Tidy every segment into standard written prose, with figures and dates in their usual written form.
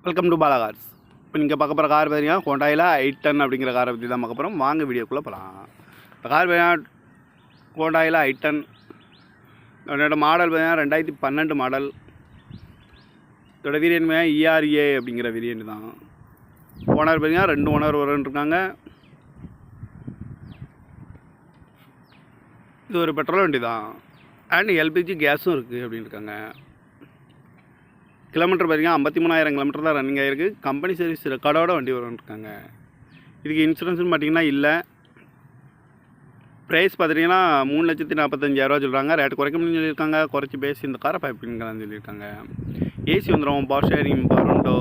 Welcome to Bala cars. இப்போ நீங்கள் பார்க்க போகிற கார் பார்த்தீங்கன்னா ஹோண்டாயில் i10 அப்படிங்கிற காரை பற்றி தான் பார்க்க போகிறோம். வாங்க வீடியோக்குள்ளே போகலாம். இந்த கார் பார்த்தீங்கன்னா ஹோண்டாயில் i10 அதோட மாடல் பார்த்தீங்கன்னா 2012 மாடல். இதோட வேரியன்ட் பார்த்தீங்கன்னா ERA அப்படிங்கிற வேரியன்ட் தான். ஓனர் பார்த்தீங்கன்னா 2 ஓனர் இருக்காங்க. இது ஒரு பெட்ரோல் வண்டி தான் அண்ட் எல்பிஜி கேஸும் இருக்குது அப்படின்னு இருக்காங்க. கிலோமீட்டர் பார்த்தீங்கன்னா 53,000 கிலோமீட்டர் தான் ரன்னிங் ஆகிருக்கு. கம்பெனி சர்வீஸ் ரெக்கார்டோட வண்டி வரும்னு. இதுக்கு இன்சூரன்ஸ்னு பார்த்தீங்கன்னா இல்லை. ப்ரைஸ் பார்த்தீங்கன்னா 3,45,000 சொல்கிறாங்க. ரேட் குறைக்க முடியும்னு சொல்லியிருக்காங்க. குறைச்சி பேசி இந்த காரை பைப்பிங்களான்னு சொல்லியிருக்காங்க. ஏசி வந்துடும், power steering, power window,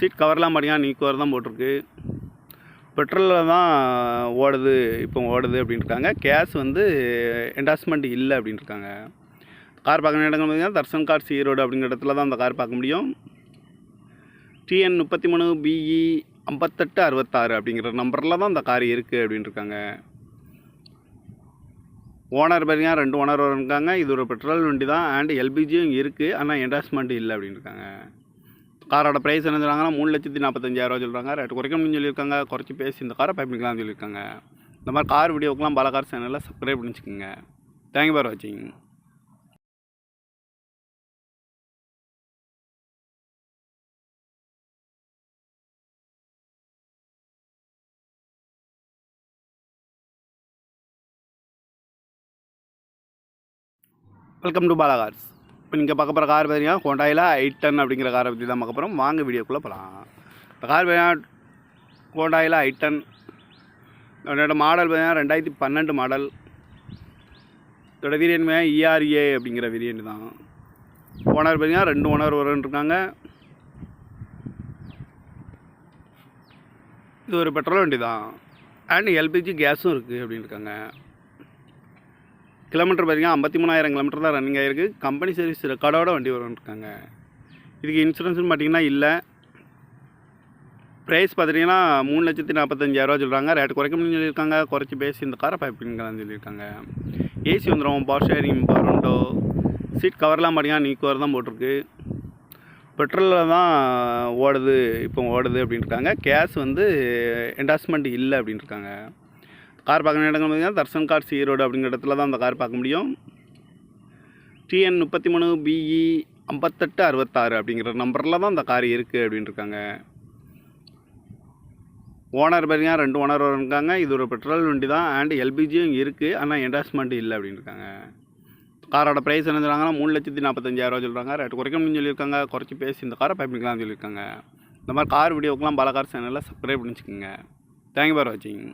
seat கவர்லாம் பார்த்தீங்கன்னா நீக்குவர் தான் போட்டிருக்கு. பெட்ரோலில் தான் இப்போ ஓடுது அப்படின்ட்டுருக்காங்க. கேஸ் வந்து என்டாஸ்மெண்ட் இல்லை அப்படின்ட்டுருக்காங்க. கார் பார்க்குற இடங்கள் பார்த்தீங்கன்னா தர்சன் கார்ஸ் ஈரோடு அப்படிங்கிற இடத்துல தான் அந்த கார் பார்க்க முடியும். TN 33 BE 5866 அப்படிங்கிற நம்பரில் தான் அந்த கார் இருக்குது அப்படின்ட்டுருக்காங்க. ஓனர் பார்த்தீங்கன்னா 2 ஓனர் இருக்காங்க. இது ஒரு பெட்ரோல் வண்டி தான் அண்ட் எல்பிஜியும் இருக்குது, ஆனால் என்டாஸ்மெண்ட் இல்லை அப்படின்ட்டுருக்காங்க. காரோட ப்ரைஸ் என்ன சொல்கிறாங்கன்னா 3,45,000 சொல்கிறாங்க. ரேட் குறைக்க முடியும்னு சொல்லியிருக்காங்க. குறைச்சி பேசி இந்த காரை பைப்பிங்களான்னு சொல்லியிருக்காங்க. இந்த மாதிரி கார் வீடியோக்கெலாம் பாலா கார் சேனலில் சப்ஸ்கிரைப் பண்ணிச்சுக்கோங்க. தேங்க்யூ ஃபார் வாட்சிங். Welcome to Bala cars. இப்போ நீங்கள் பார்க்க போகிற கார் பார்த்தீங்கன்னா ஹோண்டாயில் i10 அப்படிங்கிற காரை பற்றி தான் பார்க்க போகிறோம். வாங்க வீடியோக்குள்ளே போகலாம். இந்த கார் பார்த்தீங்கன்னா ஹோண்டாயில் i10 அதோட மாடல் பார்த்தீங்கன்னா 2012 மாடல். இதோட வேரியன்ட் பார்த்தீங்கன்னா ERA அப்படிங்கிற வேரியன்ட் தான். ஓனர் பார்த்தீங்கன்னா 2 ஓனர் இருக்காங்க. இது ஒரு பெட்ரோல் வண்டி தான் அண்ட் எல்பிஜி கேஸும் இருக்குது அப்படின்ட்டுருக்காங்க. கிலோமீட்டர் பார்த்தீங்கன்னா 53,000 கிலோமீட்டர் தான் ரன்னிங் ஆகிருக்கு. கம்பெனி சர்வீஸ் ரெக்கார்டோட வண்டி வரும்னு. இதுக்கு இன்சூரன்ஸ்னு பார்த்தீங்கன்னா இல்லை. ப்ரைஸ் பார்த்தீங்கன்னா 3,45,000 சொல்கிறாங்க. ரேட் குறைக்க முடியும்னு சொல்லியிருக்காங்க. குறைச்சி பேசி இந்த காரை பைப்பிங்களான்னு சொல்லியிருக்காங்க. ஏசி வந்துடும், power steering, power window, seat கவர்லாம் பார்த்தீங்கன்னா நீக்குவர் தான் போட்டிருக்கு. பெட்ரோலில் தான் இப்போ ஓடுது அப்படின்ட்டுருக்காங்க. கேஸ் வந்து என்டாஸ்மெண்ட் இல்லை அப்படின்ட்டுருக்காங்க. கார் பார்க்குற இடங்கள் பார்த்தீங்கன்னா தர்சன் கார்ஸ் ஈரோடு அப்படிங்கிற இடத்துல தான் அந்த கார் பார்க்க முடியும். TN 33 BE 5866 அப்படிங்கிற நம்பரில் தான் அந்த கார் இருக்குது அப்படின்ட்டுருக்காங்க. ஓனர் பார்த்தீங்கன்னா 2 ஓனர் இருக்காங்க. இது ஒரு பெட்ரோல் வண்டி தான் அண்ட் எல்பிஜியும் இருக்குது, ஆனால் என்டாஸ்மெண்ட் இல்லை அப்படின்ட்டுருக்காங்க. காரோட ப்ரைஸ் என்ன சொல்கிறாங்கன்னா 3,45,000 சொல்கிறாங்க. ரேட் குறைக்க முடியும்னு சொல்லியிருக்காங்க. குறைச்சி பேசி இந்த காரை பைப்பிங்களான்னு சொல்லியிருக்காங்க. இந்த மாதிரி கார் வீடியோக்கெலாம் பாலா கார் சேனலில் சப்ஸ்கிரைப் பண்ணிச்சுக்கோங்க. தேங்க்யூ ஃபார் வாட்சிங்.